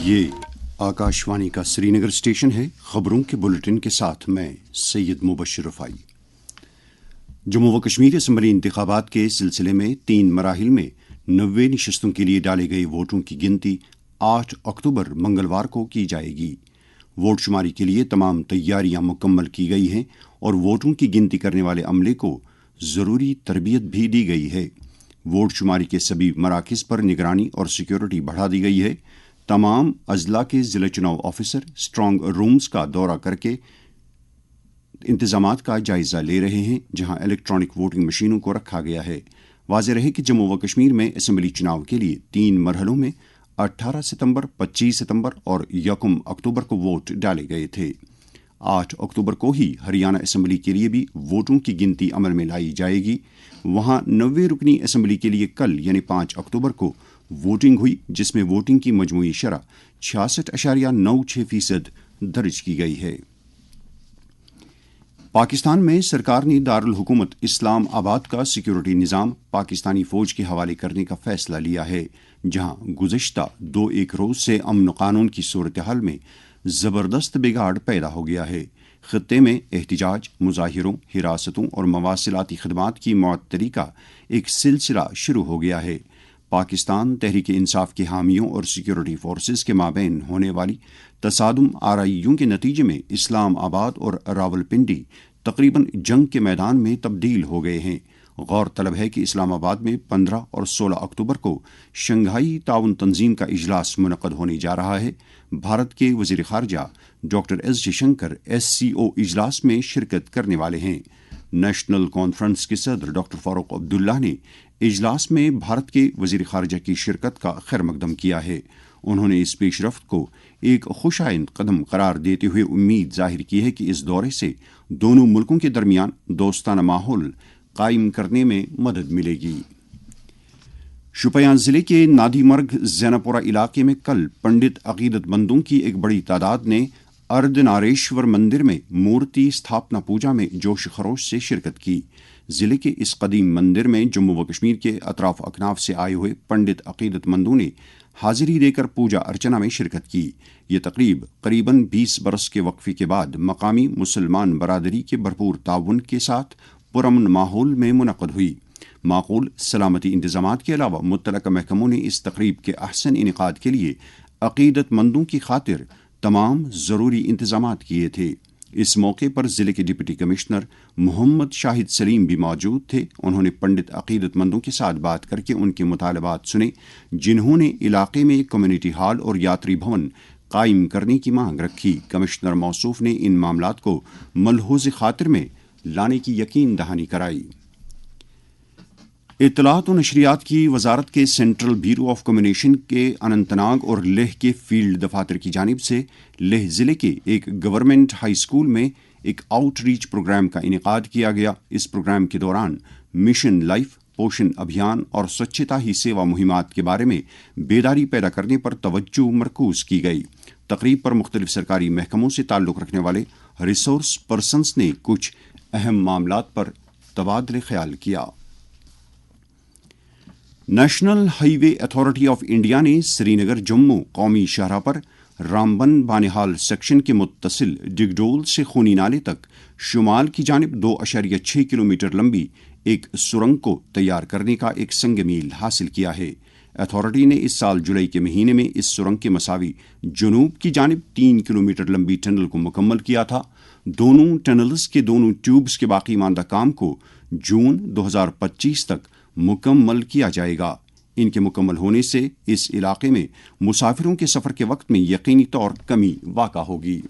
ये आकाशवाणी का श्रीनगर स्टेशन है। खबरों के बुलेटिन के साथ मैं सैयद मुबशर रफ़ाई। जम्मू व कश्मीर असम्बली इंतखाबात के सिलसिले में 3 मराहिल में 90 नशस्तों के लिए डाले गए वोटों की गिनती 8 अक्टूबर मंगलवार को की जाएगी। वोट शुमारी के लिए तमाम तैयारियां मुकम्मल की गई हैं और वोटों की गिनती करने वाले अमले को ज़रूरी तरबियत भी दी गई है। वोट शुमारी के सभी मराकज़ पर निगरानी और सिक्योरिटी बढ़ा दी गई है। तमाम अजला के ज़िला चुनाव ऑफिसर स्ट्रांग रूम्स का दौरा करके इंतजामात का जायज़ा ले रहे हैं, जहां इलेक्ट्रॉनिक वोटिंग मशीनों को रखा गया है। वाज़ेह रहे कि जम्मू व कश्मीर में असम्बली चुनाव के लिए 3 मरहलों में 18 सितंबर, 25 सितंबर और 1 अक्टूबर को वोट डाले गए थे। 8 अक्टूबर को ही हरियाणा असम्बली के लिए भी वोटों की गिनती अमल में लाई जाएगी। वहां 90 रुकनी असम्बली के लिए कल यानी 5 अक्टूबर को वोटिंग हुई, जिसमें वोटिंग की मजमूई शरह 66.96% दर्ज की गई है। पाकिस्तान में सरकार ने दारुल हुकूमत इस्लाम आबाद का सिक्योरिटी निज़ाम पाकिस्तानी फ़ौज के हवाले करने का फ़ैसला लिया है, जहां गुज़िश्ता 2-1 रोज़ से अमन क़ानून की सूरत हाल में ज़बरदस्त बिगाड़ पैदा हो गया है। ख़ित्ते में एहतिजाज, मुज़ाहिरों, हिरासतों और मवासिलाती खदमात की मुअत्तली का एक सिलसिला शुरू हो गया है। पाकिस्तान तहरीक इंसाफ के हामियों और सिक्योरिटी फोर्सेस के माबैन होने वाली तसादुम आराइयों के नतीजे में इस्लाम आबाद और रावलपिंडी तकरीबन जंग के मैदान में तब्दील हो गए हैं। गौरतलब है कि इस्लामाबाद में 15 और 16 अक्टूबर को शंघाई ताउन तंजीम का इजलास मुनक़द होने जा रहा है। भारत के वज़ीर ख़ारजा डॉक्टर एस जयशंकर SCO इजलास में शिरकत करने वाले हैं। नेशनल कॉन्फ्रेंस के सदर डॉक्टर फारूक अब्दुल्ला ने इजलास में भारत के वज़ीर ख़ारजा की शिरकत का खैर मकदम किया है। उन्होंने इस पेशरफ्त को एक खुशाइंद कदम करार देते हुए उम्मीद जाहिर की है कि इस दौरे से दोनों मुल्कों के दरमियान दोस्ताना माहौल कायम करने में मदद मिलेगी। शुपियां ज़िले के नादीमर्ग ज़ैनापुरा इलाके में कल पंडित अक़ीदतमंदों की एक बड़ी तादाद ने अर्धनारेश्वर मंदिर में मूर्ति स्थापना पूजा में जोश खरोश से शिरकत की। ज़िले के इस कदीम मंदिर में जम्मू व कश्मीर के अतराफ अकनाफ से आए हुए पंडित अक़ीदतमंदों ने हाजिरी देकर पूजा अर्चना में शिरकत की। ये तकरीब करीबन 20 बरस के वक्फे के बाद मकामी मुसलमान बरादरी के भरपूर ताउन के साथ पुरअमन माहौल में मुनक़द हुई। माकूल सलामती इंतज़ामात के अलावा मुत्तलका महकमों ने इस तकरीब के अहसन इनेकाद के लिए अक़ीदतमंदों की खातिर तमाम ज़रूरी इंतज़ामात किए थे। इस मौके पर ज़िले के डिप्टी कमिश्नर मोहम्मद शाहिद सलीम भी मौजूद थे। उन्होंने पंडित अक़ीदतमंदों के साथ बात करके उनके मुतालबात सुने, जिन्होंने इलाके में कम्युनिटी हॉल और यात्री भवन कायम करने की मांग रखी। कमिश्नर मौसूफ ने इन मामलात को मलहूज़ खातिर में लाने की यकीन दहानी कराई। इत्तलात और नशरियात की वजारत के सेंट्रल ब्यूरो ऑफ कम्युनिकेशन के अनंतनाग और लेह के फील्ड दफातर की जानिब से लेह ज़िले के एक गवर्नमेंट हाई स्कूल में एक आउटरीच प्रोग्राम का इनेकाद किया गया। इस प्रोग्राम के दौरान मिशन लाइफ, पोषण अभियान और स्वच्छता ही सेवा मुहिमात के बारे में बेदारी पैदा करने पर तवज्जो मरकूज की गई। तकरीब पर मुख्तलिफ सरकारी महकमों से ताल्लुक़ रखने वाले रिसोर्स पर्सन्स ने कुछ अहम मामलात पर तबादले ख्याल किया। National highway authority of India ने श्रीनगर जम्मू कौमी शाहराह पर रामबन बानिहाल सेक्शन के मुत्तसिल डिगडोल से खूनी नाले तक शुमाल की जानिब 2.6 किलोमीटर लंबी एक सुरंग को तैयार करने का एक संग मील हासिल किया है। अथॉरिटी ने इस साल जुलाई के महीने में इस सुरंग के मसावी जुनूब की जानिब 3 किलोमीटर लंबी टनल को मुकम्मल किया था। दोनों टनल्स के दोनों ट्यूब्स के बाकी मानदा काम को जून 2025 तक मुकम्मल किया जाएगा। इनके मुकम्मल होने से इस इलाके में मुसाफिरों के सफ़र के वक्त में यकीनी तौर कमी वाक़ा होगी।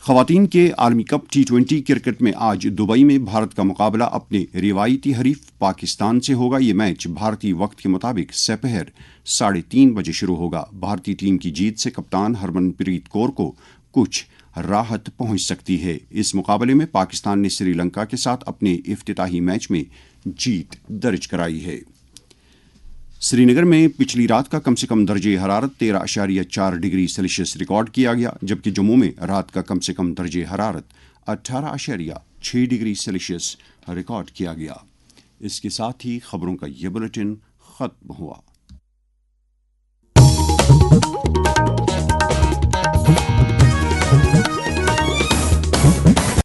ख़वातीन के आलमी कप T20 क्रिकेट में आज दुबई में भारत का मुकाबला अपने रिवायती हरीफ पाकिस्तान से होगा। ये मैच भारतीय वक्त के मुताबिक दोपहर 3:30 बजे शुरू होगा। भारतीय टीम की जीत से कप्तान हरमनप्रीत कौर को कुछ राहत पहुंच सकती है। इस मुकाबले में पाकिस्तान ने श्रीलंका के साथ अपने इफ्तिताही मैच में जीत दर्ज कराई है। श्रीनगर में पिछली रात का कम से कम दर्जे हरारत 13.4 डिग्री सेल्सियस रिकॉर्ड किया गया, जबकि जम्मू में रात का कम से कम दर्जे हरारत 18.6 डिग्री सेल्सियस रिकॉर्ड किया गया। इसके साथ ही खबरों का ये बुलेटिन खत्म हुआ।